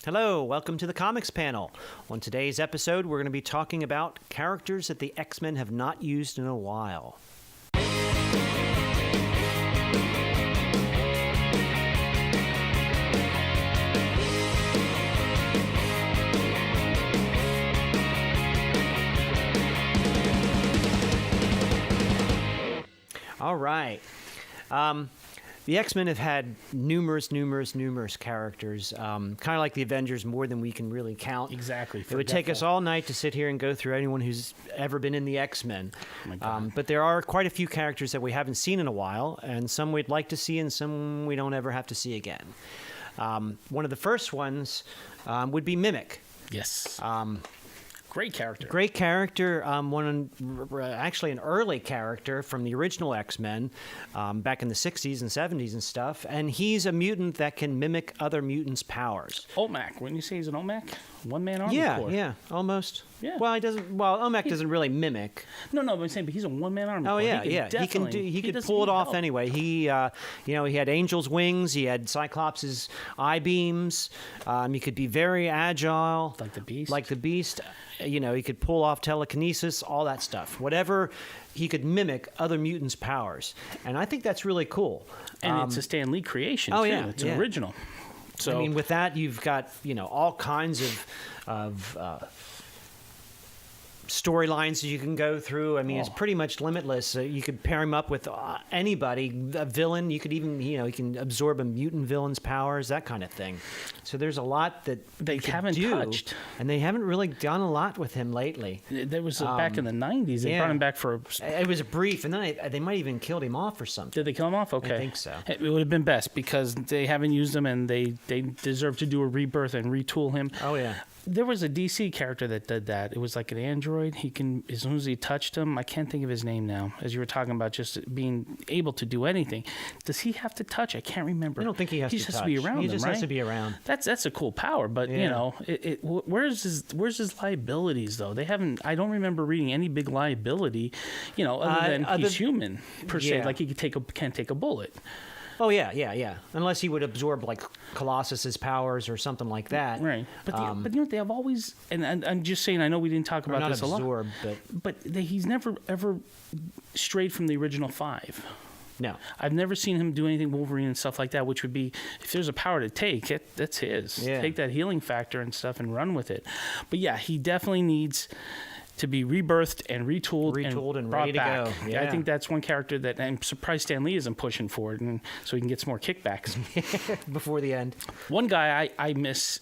Hello, welcome to the Comics Panel. On today's episode, we're going to be talking about characters that the X-Men have not used in a while. All right. The X-Men have had numerous characters, kind of like the Avengers, more than we can really count. Exactly. It would take us all night to sit here and go through anyone who's ever been in the X-Men. Oh my God. But there are quite a few characters that we haven't seen in a while, and some we'd like to see and some we don't ever have to see again. One of the first ones would be Mimic. Yes. Great character. Great character. Actually an early character from the original X-Men back in the 60s and 70s and stuff. And he's a mutant that can mimic other mutants' powers. OMAC. Wouldn't you say he's an OMAC? One-man army corps. Yeah, almost. Yeah. Well, OMAC doesn't really mimic. No, but I'm saying, but he's a one-man army Oh, corps. yeah. He could pull it off help. anyway. He had Angel's wings. He had Cyclops' eye beams. He could be very agile. Like the Beast. He could pull off telekinesis, all that stuff. Whatever, he could mimic other mutants' powers. And I think that's really cool. And it's a Stan Lee creation, oh, too. yeah, It's an original. So, with that, you've got, all kinds of storylines that you can go through. It's pretty much limitless. You could pair him up with anybody, a villain. You could even, he can absorb a mutant villain's powers, that kind of thing. So there's a lot that they haven't touched. And they haven't really done a lot with him lately. There was back in the 90s. They brought him back for... It was brief, and then they might even killed him off or something. Did they kill him off? Okay. I think so. It would have been best because they haven't used him and they deserve to do a rebirth and retool him. Oh, yeah. There was a DC character that did that. It was like an android. He can, as soon as he touched him, I can't think of his name now, as you were talking about just being able to do anything. Does he have to touch? I can't remember. I don't think he has to touch. He just has to be around He just right? has to be around. That's a cool power, but, where's his liabilities, though? They haven't, I don't remember reading any big liability, other than he's human, per se. Like he can't take a bullet. Oh, yeah. Unless he would absorb, like, Colossus's powers or something like that. Right. But they have always... And I'm just saying, I know we didn't talk about this a lot. Not absorb, but he's never, ever strayed from the original five. No. I've never seen him do anything Wolverine and stuff like that, which would be, if there's a power to take, that's his. Yeah. Take that healing factor and stuff and run with it. But, yeah, he definitely needs... to be rebirthed and retooled and ready to back. go. Yeah. I think that's one character that I'm surprised Stan Lee isn't pushing for it, and so he can get some more kickbacks before the end. One guy I miss.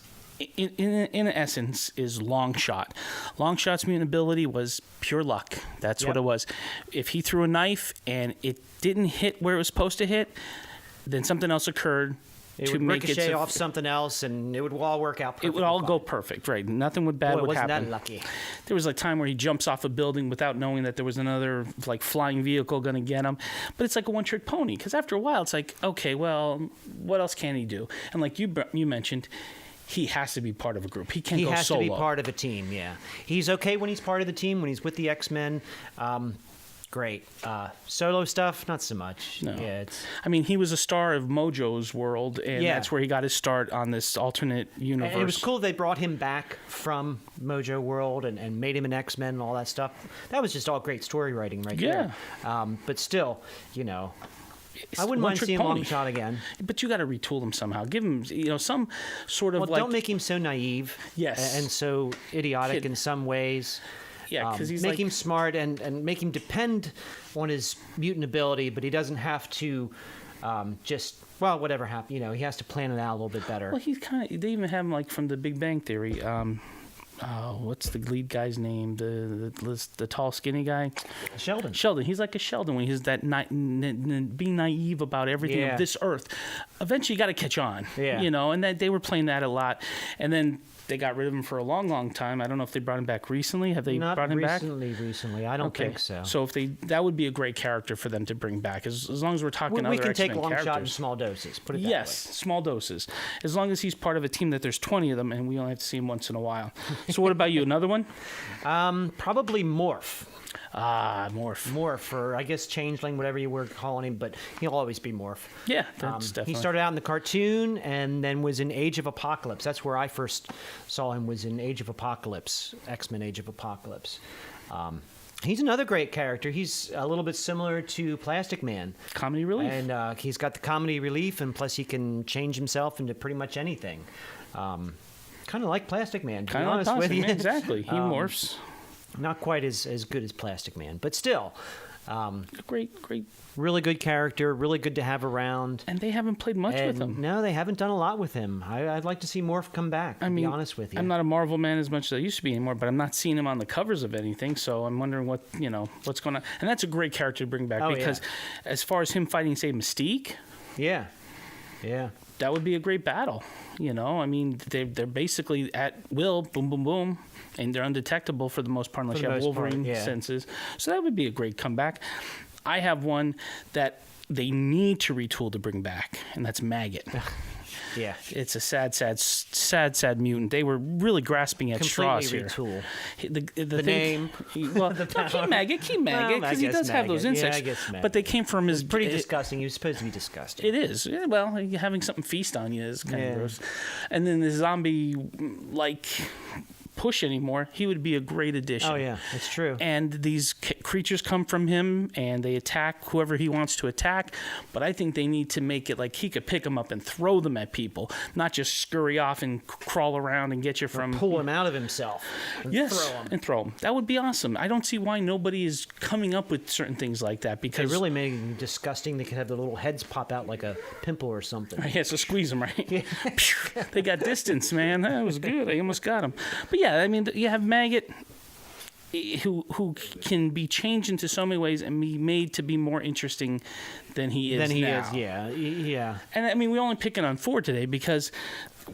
In essence, is Longshot. Longshot's mutant ability was pure luck. That's what it was. If he threw a knife and it didn't hit where it was supposed to hit, then something else occurred. It would ricochet off something else, and it would all work out perfectly. It would all go perfect, right? Nothing bad would happen. Wasn't that lucky? There was a time where he jumps off a building without knowing that there was another flying vehicle going to get him. But it's like a one-trick pony, because after a while, it's like, okay, well, what else can he do? And like you mentioned, he has to be part of a group. He can't go solo. He has to be part of a team, yeah. He's okay when he's part of the team, when he's with the X-Men. Great. Solo stuff, not so much. No. Yeah, he was a star of Mojo's world, and that's where he got his start on this alternate universe. And it was cool they brought him back from Mojo World and made him an X-Men and all that stuff. That was just all great story writing right there. But still, I wouldn't mind seeing Longshot again. But you got to retool him somehow. Give him, some sort of don't make him so naive. Yes. And so idiotic in some ways. Yeah, because he's make him smart and make him depend on his mutant ability, but he doesn't have to whatever happens. He has to plan it out a little bit better. Well, he's they even have him from the Big Bang Theory. What's the lead guy's name? The tall, skinny guy? Sheldon. He's like a Sheldon when he's that being naive about everything of this earth. Eventually, you got to catch on. Yeah. And they were playing that a lot, and then they got rid of him for a long, long time. I don't know if they brought him back recently. Have they brought him back? Not recently. I don't think so. So that would be a great character for them to bring back. As long as we're talking other X-Men characters. We can take Longshot in small doses. Put it that way. Yes, small doses. As long as he's part of a team that there's 20 of them and we only have to see him once in a while. So what about you? Another one? Probably Morph. Morph. Morph, or I guess Changeling, whatever you were calling him, but he'll always be Morph. Yeah, that's definitely. He started out in the cartoon and then was in Age of Apocalypse. That's where I first saw him, was in Age of Apocalypse, X-Men Age of Apocalypse. He's another great character. He's a little bit similar to Plastic Man. Comedy relief. And he's got the comedy relief, and plus he can change himself into pretty much anything. Kind of like Plastic Man, to be honest with you. Exactly. He morphs. Not quite as good as Plastic Man, but still. Great. Really good character, really good to have around. And they haven't played much with him. No, they haven't done a lot with him. I'd like to see Morph come back, to be honest with you. I'm not a Marvel man as much as I used to be anymore, but I'm not seeing him on the covers of anything, so I'm wondering what's going on. And that's a great character to bring back because as far as him fighting, say, Mystique... Yeah. That would be a great battle. I mean, they're basically at will, boom, boom, boom, and they're undetectable for the most part unless you have Wolverine senses. So that would be a great comeback. I have one that they need to retool to bring back, and that's Maggot. Yeah. It's a sad mutant. They were really grasping at straws here. Retool. The name. Keep Maggot, because he does have those insects. Yeah, I guess Maggot. But they came from his... It's pretty disgusting. He was supposed to be disgusting. It is. Yeah, well, having something feast on you is kind of gross. And then the zombie, push anymore, he would be a great addition. Oh yeah, it's true. And these creatures come from him and they attack whoever he wants to attack, but I think they need to make it like he could pick them up and throw them at people, not just scurry off and crawl around and get you from... Pull him out of himself and throw him. That would be awesome. I don't see why nobody is coming up with certain things like that, because... They really made them disgusting. They could have their little heads pop out like a pimple or something. Yeah, so squeeze them, right? Yeah. They got distance, man. That was good. I almost got him. But yeah, I mean, you have Maggot, who can be changed into so many ways and be made to be more interesting than he is now. Yeah. And I mean, we're only picking on Ford today because,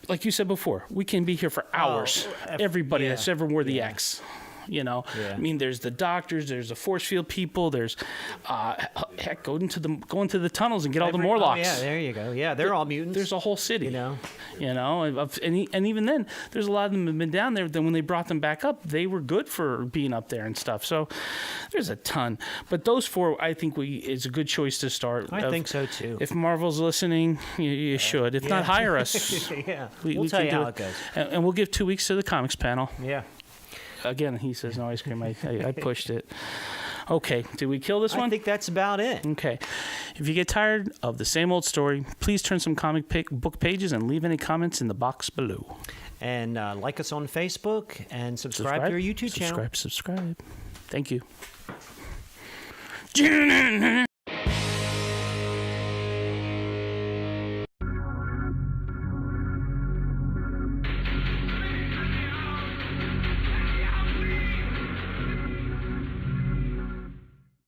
like you said before, we can be here for hours. Everybody that's ever wore the X. I mean, there's the doctors, there's the force field people, there's heck, go into the tunnels and get all the Morlocks. Yeah, there you go. Yeah, they're all mutants. There's a whole city. And even then, there's a lot of them have been down there. Then when they brought them back up, they were good for being up there and stuff. So there's a ton. But those four, I think, is a good choice to start. I think so too. If Marvel's listening, you should. If not, hire us. Yeah, we'll tell you how it goes. And we'll give 2 weeks to the comics panel. Yeah. Again, he says no ice cream. I pushed it. Okay, did we kill this one? I think that's about it. Okay. If you get tired of the same old story, please turn some comic book pages and leave any comments in the box below. And like us on Facebook and subscribe to our YouTube channel. Subscribe. Thank you.